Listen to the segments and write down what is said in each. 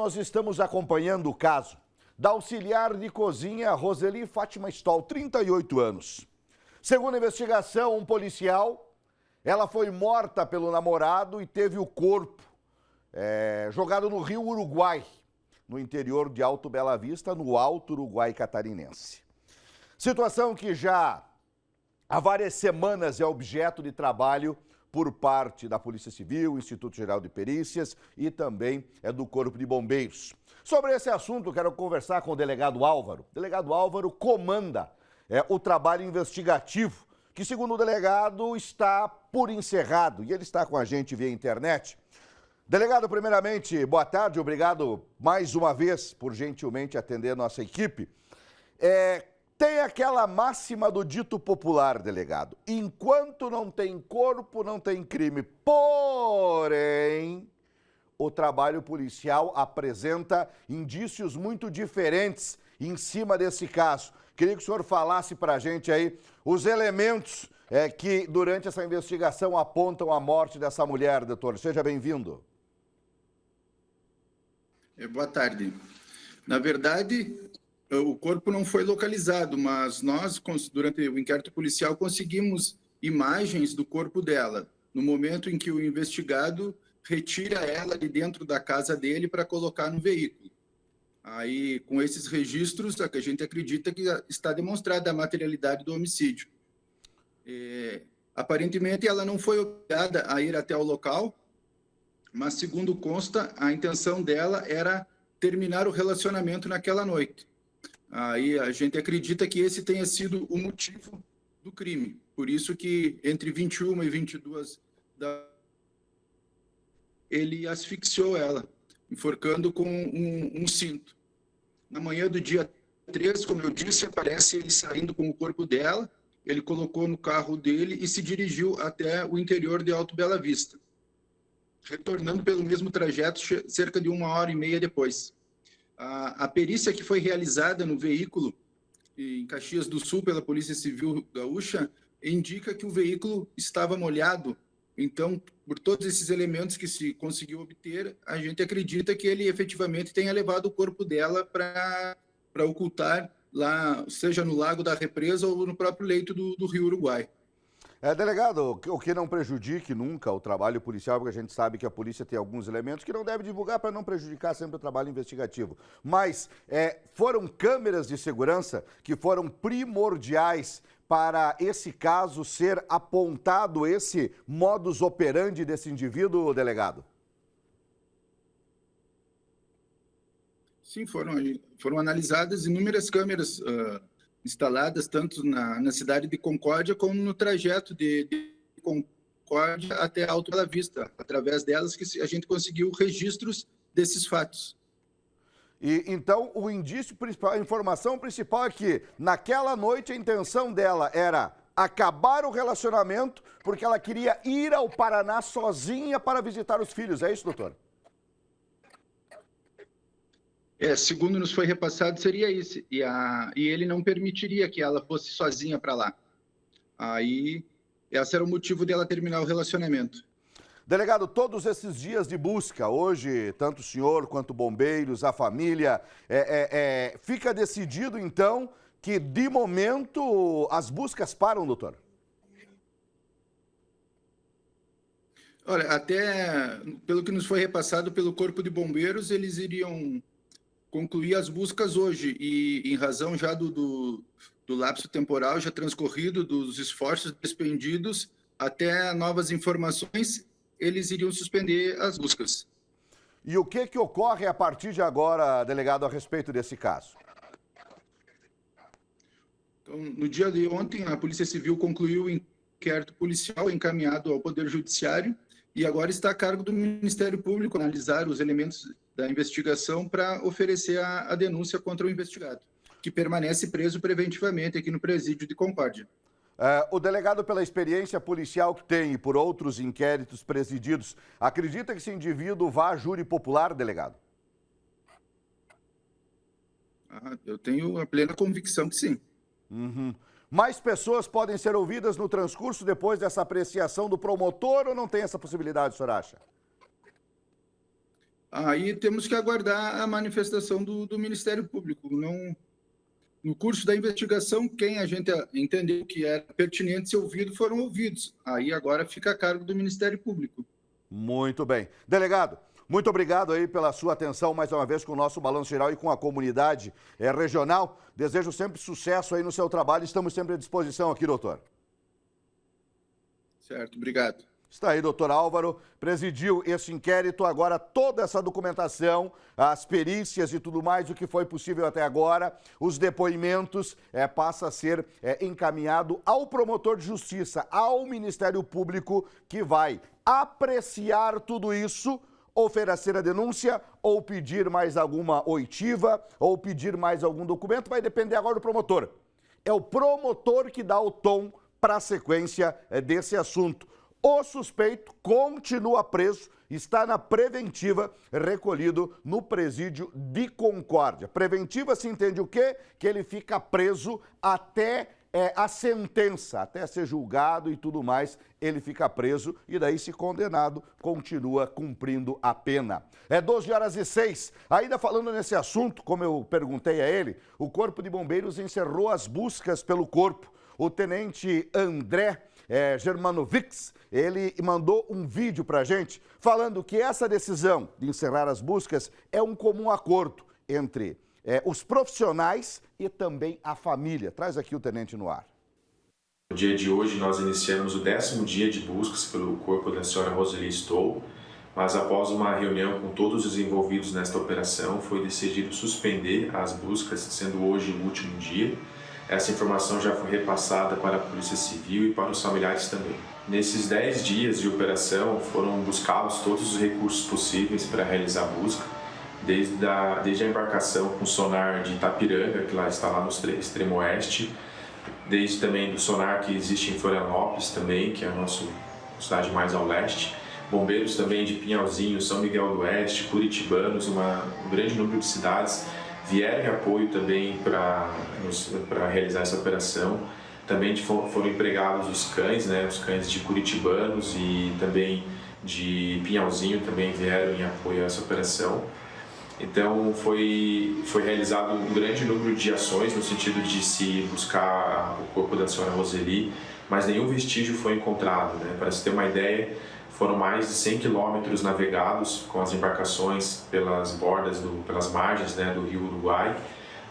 nós estamos acompanhando o caso da auxiliar de cozinha Roseli Fátima Stoll, 38 anos. Segundo a investigação, um policial, ela foi morta pelo namorado e teve o corpo jogado no Rio Uruguai, no interior de Alto Bela Vista, no Alto Uruguai catarinense. Situação que já há várias semanas é objeto de trabalho por parte da Polícia Civil, Instituto Geral de Perícias e também do Corpo de Bombeiros. Sobre esse assunto, quero conversar com o delegado Álvaro. O delegado Álvaro comanda o trabalho investigativo, que, segundo o delegado, está por encerrado. E ele está com a gente via internet. Delegado, primeiramente, boa tarde. Obrigado mais uma vez por gentilmente atender nossa equipe. Tem aquela máxima do dito popular, delegado. Enquanto não tem corpo, não tem crime. Porém, o trabalho policial apresenta indícios muito diferentes em cima desse caso. Queria que o senhor falasse para a gente aí os elementos que, durante essa investigação, apontam a morte dessa mulher, doutor. Seja bem-vindo. Boa tarde. Na verdade, o corpo não foi localizado, mas nós, durante o inquérito policial, conseguimos imagens do corpo dela, no momento em que o investigado retira ela de dentro da casa dele para colocar no veículo. Aí, com esses registros, a gente acredita que está demonstrada a materialidade do homicídio. Aparentemente, ela não foi obrigada a ir até o local, mas, segundo consta, a intenção dela era terminar o relacionamento naquela noite. Aí a gente acredita que esse tenha sido o motivo do crime. Por isso que entre 21 e 22 ele asfixiou ela, enforcando com um cinto. Na manhã do dia 3, como eu disse, aparece ele saindo com o corpo dela, ele colocou no carro dele e se dirigiu até o interior de Alto Bela Vista, retornando pelo mesmo trajeto cerca de 1h30 depois. A perícia que foi realizada no veículo em Caxias do Sul pela Polícia Civil Gaúcha indica que o veículo estava molhado. Então, por todos esses elementos que se conseguiu obter, a gente acredita que ele efetivamente tenha levado o corpo dela para ocultar lá, seja no Lago da Represa ou no próprio leito do Rio Uruguai. Delegado, o que não prejudique nunca o trabalho policial, porque a gente sabe que a polícia tem alguns elementos que não deve divulgar para não prejudicar sempre o trabalho investigativo. Mas foram câmeras de segurança que foram primordiais para esse caso ser apontado, esse modus operandi desse indivíduo, delegado? Sim, foram analisadas inúmeras câmeras instaladas tanto na cidade de Concórdia como no trajeto de Concórdia até Alto Bela Vista, através delas que a gente conseguiu registros desses fatos. E então o indício principal, a informação principal é que naquela noite a intenção dela era acabar o relacionamento porque ela queria ir ao Paraná sozinha para visitar os filhos. É isso, doutor? Segundo nos foi repassado, seria isso. E ele não permitiria que ela fosse sozinha para lá. Aí, esse era o motivo dela terminar o relacionamento. Delegado, todos esses dias de busca, hoje, tanto o senhor quanto bombeiros, a família, fica decidido, então, que, de momento, as buscas param, doutor? Olha, até pelo que nos foi repassado pelo Corpo de Bombeiros, eles iriam concluir as buscas hoje e, em razão já do lapso temporal já transcorrido, dos esforços despendidos, até novas informações, eles iriam suspender as buscas. E o que ocorre a partir de agora, delegado, a respeito desse caso? Então, no dia de ontem, a Polícia Civil concluiu o inquérito policial encaminhado ao Poder Judiciário e agora está a cargo do Ministério Público analisar os elementos da investigação para oferecer a denúncia contra o investigado, que permanece preso preventivamente aqui no presídio de Concórdia. O delegado, pela experiência policial que tem e por outros inquéritos presididos, acredita que esse indivíduo vá a júri popular, delegado? Eu tenho a plena convicção que sim. Uhum. Mais pessoas podem ser ouvidas no transcurso depois dessa apreciação do promotor ou não tem essa possibilidade, o senhor acha? Aí temos que aguardar a manifestação do Ministério Público. Não, no curso da investigação, quem a gente entendeu que era pertinente ser ouvido foram ouvidos. Aí agora fica a cargo do Ministério Público. Muito bem. Delegado, muito obrigado aí pela sua atenção mais uma vez com o nosso Balanço Geral e com a comunidade regional. Desejo sempre sucesso aí no seu trabalho. Estamos sempre à disposição aqui, doutor. Certo, obrigado. Está aí, doutor Álvaro, presidiu esse inquérito, agora toda essa documentação, as perícias e tudo mais, o que foi possível até agora, os depoimentos, passa a ser encaminhado ao promotor de justiça, ao Ministério Público, que vai apreciar tudo isso, oferecer a denúncia ou pedir mais alguma oitiva ou pedir mais algum documento, vai depender agora do promotor. É o promotor que dá o tom para a sequência desse assunto. O suspeito continua preso, está na preventiva, recolhido no presídio de Concórdia. Preventiva se entende o quê? Que ele fica preso até a sentença, até ser julgado e tudo mais, ele fica preso e daí, se condenado, continua cumprindo a pena. 12h06. Ainda falando nesse assunto, como eu perguntei a ele, o Corpo de Bombeiros encerrou as buscas pelo corpo. O tenente André Germanovics, ele mandou um vídeo para a gente falando que essa decisão de encerrar as buscas é um comum acordo entre os profissionais e também a família. Traz aqui o tenente no ar. No dia de hoje nós iniciamos o 10º dia de buscas pelo corpo da senhora Roseli Stoll, mas após uma reunião com todos os envolvidos nesta operação foi decidido suspender as buscas, sendo hoje o último dia. Essa informação já foi repassada para a Polícia Civil e para os familiares também. Nesses 10 dias de operação foram buscados todos os recursos possíveis para realizar a busca, desde a embarcação com sonar de Itapiranga, que está lá no extremo oeste, desde também do sonar que existe em Florianópolis também, que é a nossa cidade mais ao leste, bombeiros também de Pinhalzinho, São Miguel do Oeste, curitibanos, um grande número de cidades vieram em apoio também para realizar essa operação. Também foram empregados os cães, os cães de curitibanos e também de Pinhalzinho também vieram em apoio a essa operação. Então foi realizado um grande número de ações no sentido de se buscar o corpo da senhora Roseli, mas nenhum vestígio foi encontrado. Para se ter uma ideia, foram mais de 100 quilômetros navegados com as embarcações pelas bordas, pelas margens do rio Uruguai.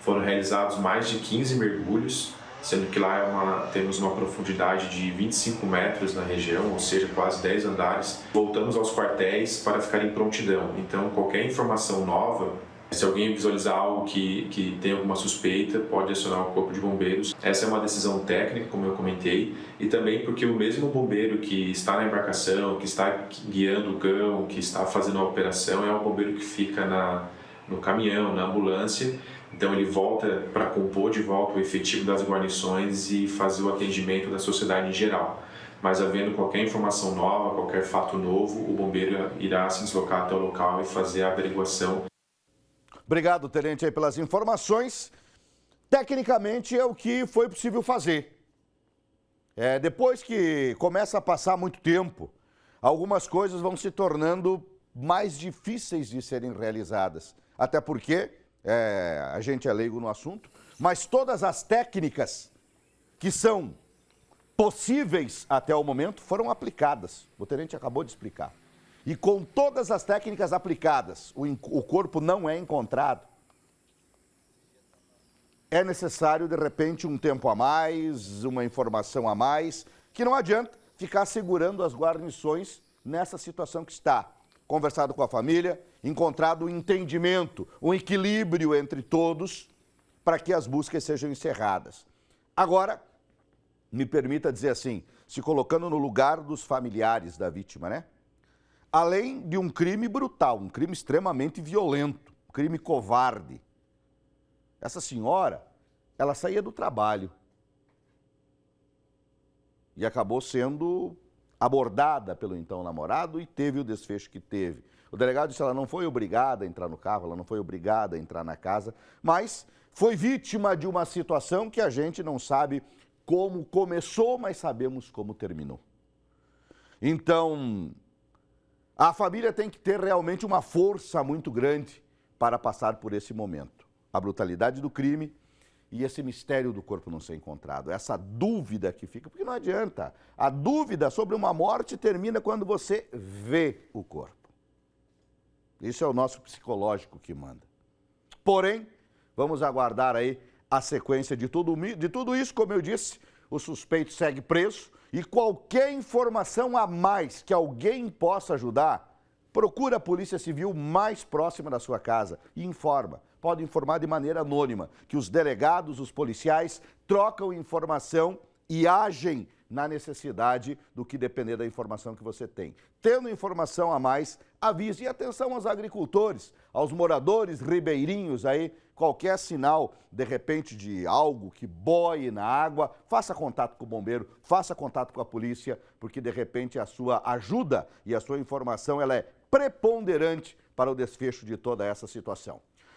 Foram realizados mais de 15 mergulhos, sendo que lá temos uma profundidade de 25 metros na região, ou seja, quase 10 andares. Voltamos aos quartéis para ficar em prontidão. Então, qualquer informação nova, se alguém visualizar algo que tem alguma suspeita, pode acionar o Corpo de Bombeiros. Essa é uma decisão técnica, como eu comentei, e também porque o mesmo bombeiro que está na embarcação, que está guiando o cão, que está fazendo a operação, é o bombeiro que fica no caminhão, na ambulância. Então ele volta para compor de volta o efetivo das guarnições e fazer o atendimento da sociedade em geral. Mas havendo qualquer informação nova, qualquer fato novo, o bombeiro irá se deslocar até o local e fazer a averiguação. Obrigado, tenente, aí pelas informações. Tecnicamente é o que foi possível fazer. Depois que começa a passar muito tempo, algumas coisas vão se tornando mais difíceis de serem realizadas. Até porque a gente é leigo no assunto, mas todas as técnicas que são possíveis até o momento foram aplicadas. O tenente acabou de explicar. E com todas as técnicas aplicadas, o corpo não é encontrado. É necessário, de repente, um tempo a mais, uma informação a mais, que não adianta ficar segurando as guarnições nessa situação que está. Conversado com a família, encontrado um entendimento, um equilíbrio entre todos para que as buscas sejam encerradas. Agora, me permita dizer assim, se colocando no lugar dos familiares da vítima, além de um crime brutal, um crime extremamente violento, um crime covarde. Essa senhora, ela saía do trabalho e acabou sendo abordada pelo então namorado e teve o desfecho que teve. O delegado disse que ela não foi obrigada a entrar no carro, ela não foi obrigada a entrar na casa, mas foi vítima de uma situação que a gente não sabe como começou, mas sabemos como terminou. Então, A família tem que ter realmente uma força muito grande para passar por esse momento. A brutalidade do crime e esse mistério do corpo não ser encontrado. Essa dúvida que fica, porque não adianta. A dúvida sobre uma morte termina quando você vê o corpo. Isso é o nosso psicológico que manda. Porém, vamos aguardar aí a sequência de tudo isso. Como eu disse, o suspeito segue preso e qualquer informação a mais que alguém possa ajudar, procura a Polícia Civil mais próxima da sua casa e informa. Pode informar de maneira anônima, que os delegados, os policiais, trocam informação e agem na necessidade do que depender da informação que você tem. Tendo informação a mais, avise. E atenção aos agricultores, aos moradores ribeirinhos aí, qualquer sinal, de repente, de algo que boie na água, faça contato com o bombeiro, faça contato com a polícia, porque de repente a sua ajuda e a sua informação ela é preponderante para o desfecho de toda essa situação.